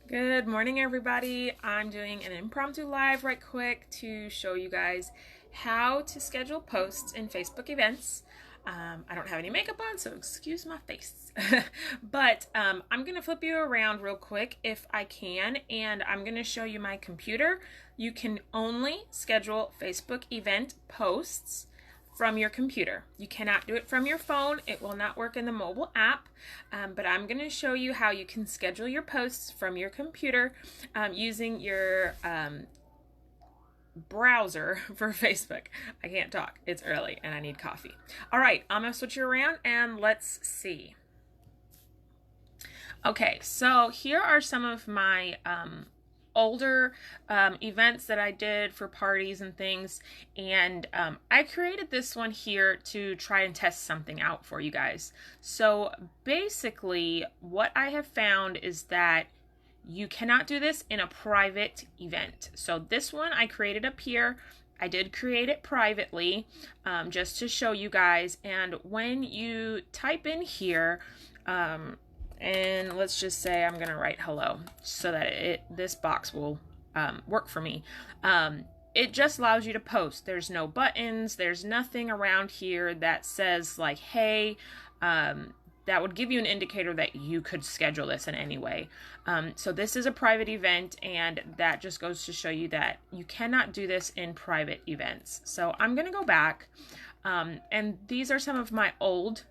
Good morning, everybody. I'm doing an impromptu live right quick to show you guys how to schedule posts in Facebook events. I don't have any makeup on, so excuse my face. But I'm going to flip you around real quick if I can, and I'm going to show you my computer. You can only schedule Facebook event posts from your computer. You cannot do it from your phone. It will not work in the mobile app, but I'm going to show you how you can schedule your posts from your computer using your browser for Facebook. I can't talk. It's early and I need coffee. All right, I'm going to switch you around and let's see. Okay, so here are some of my older events that I did for parties and things, and I created this one here to try and test something out for you guys. So basically what I have found is that you cannot do this in a private event. So this one I created up here. I did create it privately just to show you guys, and when you type in here and let's just say I'm gonna write hello so that this box will work for me. It just allows you to post. There's no buttons, there's nothing around here that says like, hey, that would give you an indicator that you could schedule this in any way. So this is a private event, and that just goes to show you that you cannot do this in private events. So I'm gonna go back, and these are some of my old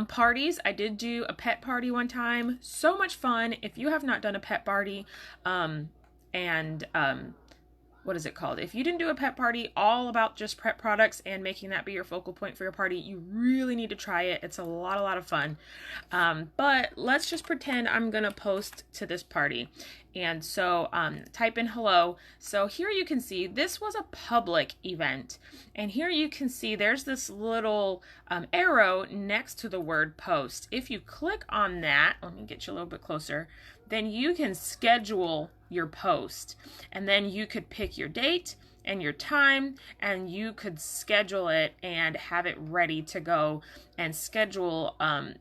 parties. I did do a pet party one time. So much fun. If you have not done a pet party, and what is it called? If you didn't do a pet party all about just pet products and making that be your focal point for your party, you really need to try it. It's a lot of fun. But let's just pretend I'm gonna post to this party. And so type in hello. So here you can see this was a public event. And here you can see there's this little arrow next to the word post. If you click on that, let me get you a little bit closer, then you can schedule your post, and then you could pick your date and your time, and you could schedule it and have it ready to go and schedule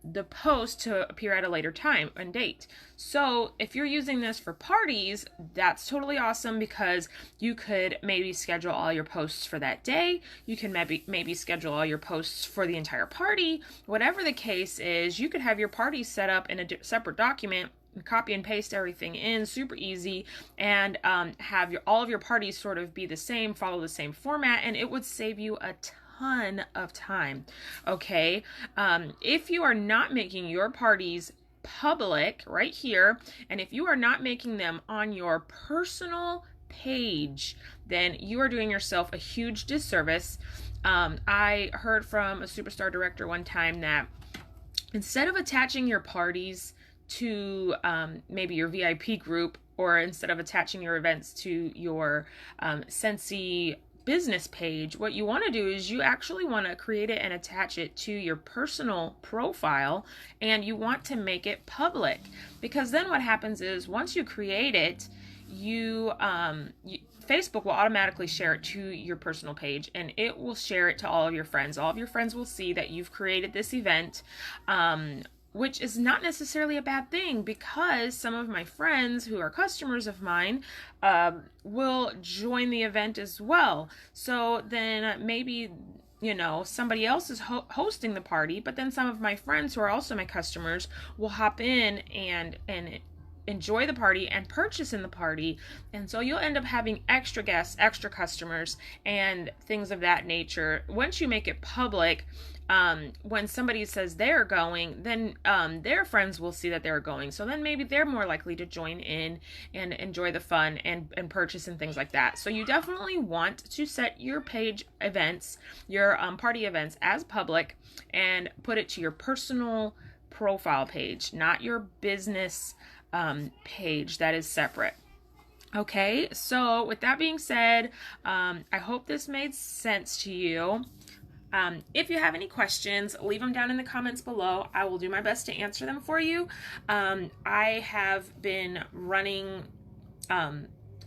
the post to appear at a later time and date. So if you're using this for parties, that's totally awesome, because you could maybe schedule all your posts for that day. You can maybe schedule all your posts for the entire party. Whatever the case is, you could have your party set up in a separate document, copy and paste everything in super easy, and have all of your parties sort of be the same, follow the same format, and it would save you a ton of time. Okay, if you are not making your parties public right here, and if you are not making them on your personal page, then you are doing yourself a huge disservice. I heard from a superstar director one time that instead of attaching your parties to maybe your VIP group, or instead of attaching your events to your Scentsy business page, what you want to do is you actually want to create it and attach it to your personal profile, and you want to make it public, because then what happens is once you create it, Facebook will automatically share it to your personal page, and it will share it to all of your friends. All of your friends will see that you've created this event, which is not necessarily a bad thing, because some of my friends who are customers of mine will join the event as well. So then maybe, somebody else is hosting the party, but then some of my friends who are also my customers will hop in and enjoy the party and purchase in the party, and so you'll end up having extra guests, extra customers, and things of that nature. Once you make it public, when somebody says they're going, then their friends will see that they're going, so then maybe they're more likely to join in and enjoy the fun and purchase and things like that. So you definitely want to set your page events, your party events, as public, and put it to your personal profile page, not your business page that is separate. Okay, so with that being said, I hope this made sense to you. If you have any questions, leave them down in the comments below. I will do my best to answer them for you. I have been running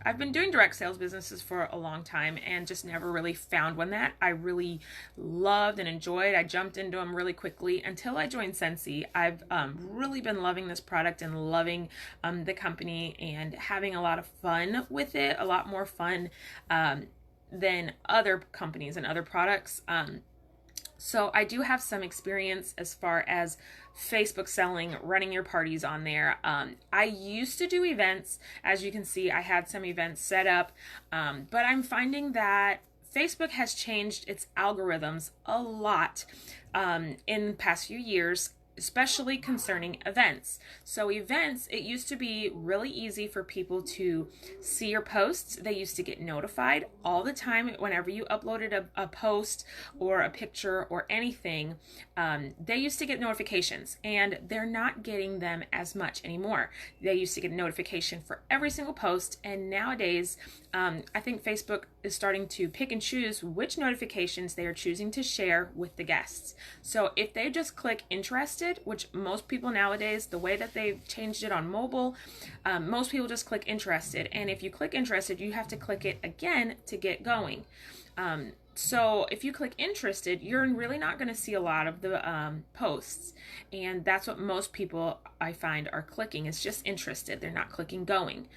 I've been doing direct sales businesses for a long time and just never really found one that I really loved and enjoyed. I jumped into them really quickly until I joined Scentsy. I've really been loving this product and loving the company and having a lot of fun with it, a lot more fun than other companies and other products. So I do have some experience as far as Facebook selling, running your parties on there. I used to do events. As you can see, I had some events set up, but I'm finding that Facebook has changed its algorithms a lot in the past few years, especially concerning events. So events, it used to be really easy for people to see your posts. They used to get notified all the time whenever you uploaded a post or a picture or anything. They used to get notifications, and they're not getting them as much anymore. They used to get a notification for every single post, and nowadays I think Facebook is starting to pick and choose which notifications they are choosing to share with the guests. So if they just click interested, which most people nowadays, the way that they've changed it on mobile, most people just click interested. And if you click interested, you have to click it again to get going. So if you click interested, you're really not going to see a lot of the posts. And that's what most people I find are clicking, is just interested. They're not clicking going.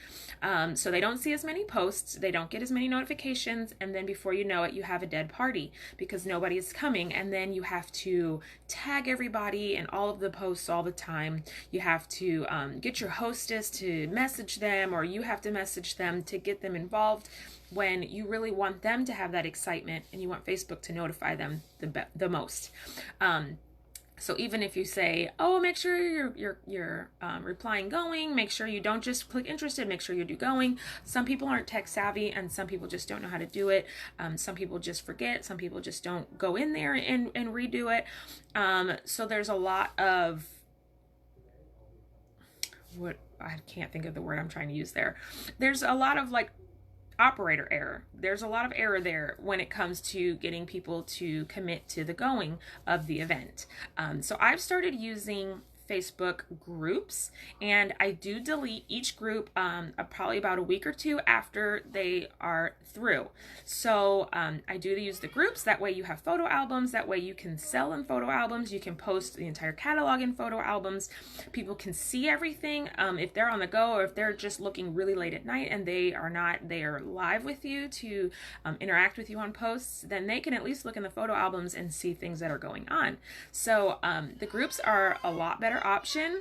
So they don't see as many posts, they don't get as many notifications, and then before you know it, you have a dead party because nobody is coming. And then you have to tag everybody in all of the posts all the time. You have to get your hostess to message them, or you have to message them to get them involved, when you really want them to have that excitement and you want Facebook to notify them the most. So even if you say, oh, make sure you're replying going, make sure you don't just click interested, make sure you do going. Some people aren't tech savvy, and some people just don't know how to do it. Some people just forget. Some people just don't go in there and redo it. So there's a lot of I can't think of the word I'm trying to use there. There's a lot of operator error. There's a lot of error there when it comes to getting people to commit to the going of the event. So I've started using Facebook groups, and I do delete each group probably about a week or two after they are through. So I do use the groups. That way you have photo albums. That way you can sell in photo albums. You can post the entire catalog in photo albums. People can see everything. If they're on the go, or if they're just looking really late at night and they are live with you to interact with you on posts, then they can at least look in the photo albums and see things that are going on. So the groups are a lot better option.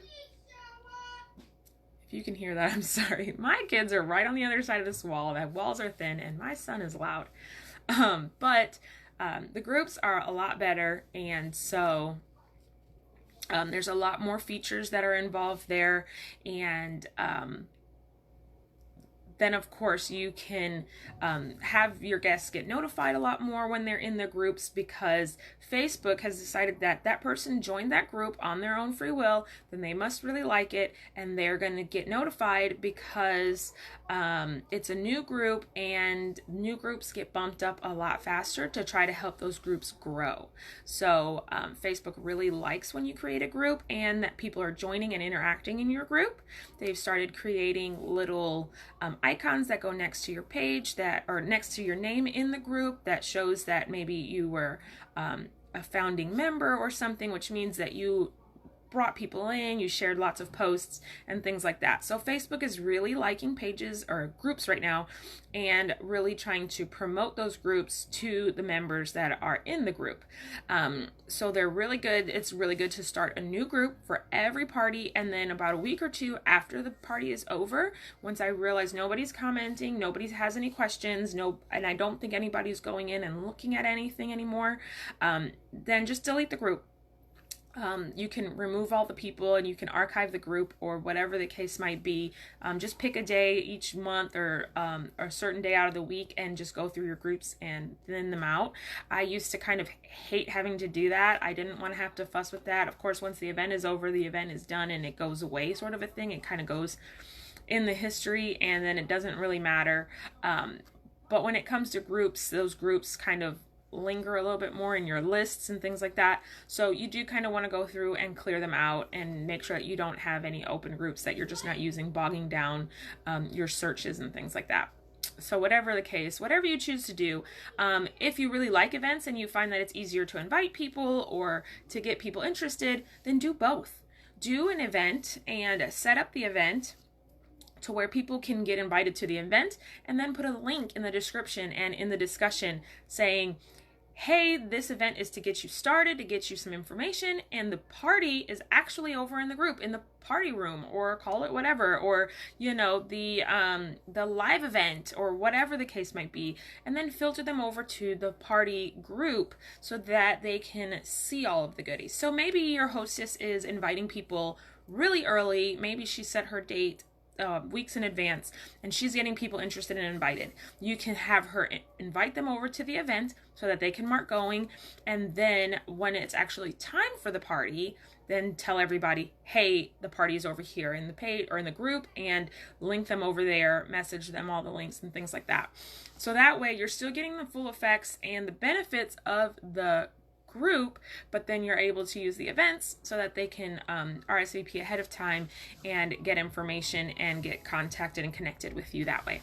If you can hear that, I'm sorry. My kids are right on the other side of this wall. The walls are thin and my son is loud. But the groups are a lot better, and so there's a lot more features that are involved there, and then of course you can have your guests get notified a lot more when they're in the groups, because Facebook has decided that that person joined that group on their own free will, then they must really like it, and they're going to get notified because it's a new group, and new groups get bumped up a lot faster to try to help those groups grow. So Facebook really likes when you create a group and that people are joining and interacting in your group. They've started creating little icons that go next to your page, that are next to your name in the group, that shows that maybe you were a founding member or something, which means that you brought people in, you shared lots of posts and things like that. So Facebook is really liking pages or groups right now, and really trying to promote those groups to the members that are in the group. So they're really good. It's really good to start a new group for every party, and then about a week or two after the party is over, once I realize nobody's commenting, nobody has any questions, and I don't think anybody's going in and looking at anything anymore, then just delete the group. You can remove all the people, and you can archive the group, or whatever the case might be. Just pick a day each month, or a certain day out of the week, and just go through your groups and thin them out. I used to kind of hate having to do that. I didn't want to have to fuss with that. Of course, once the event is over, the event is done and it goes away, sort of a thing. It kind of goes in the history, and then it doesn't really matter. But when it comes to groups, those groups kind of linger a little bit more in your lists and things like that. So you do kind of want to go through and clear them out and make sure that you don't have any open groups that you're just not using, bogging down your searches and things like that. So whatever the case, whatever you choose to do, if you really like events and you find that it's easier to invite people or to get people interested, then do both. Do an event and set up the event to where people can get invited to the event, and then put a link in the description and in the discussion saying, hey, this event is to get you started, to get you some information, and the party is actually over in the group, in the party room, or call it whatever, or, you know, the live event, or whatever the case might be, and then filter them over to the party group so that they can see all of the goodies. So maybe your hostess is inviting people really early. Maybe she set her date weeks in advance, and she's getting people interested and invited. You can have her invite them over to the event so that they can mark going, and then when it's actually time for the party, then tell everybody, hey, the party is over here in the page or in the group, and link them over there, message them all the links and things like that. So that way you're still getting the full effects and the benefits of the group, but then you're able to use the events so that they can RSVP ahead of time and get information and get contacted and connected with you that way.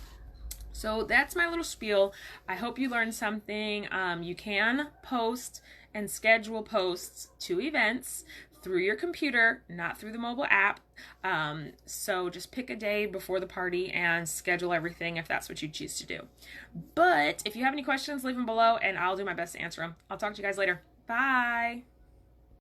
So that's my little spiel. I hope you learned something. You can post and schedule posts to events through your computer, not through the mobile app. So just pick a day before the party and schedule everything if that's what you choose to do. But if you have any questions, leave them below and I'll do my best to answer them. I'll talk to you guys later. Bye.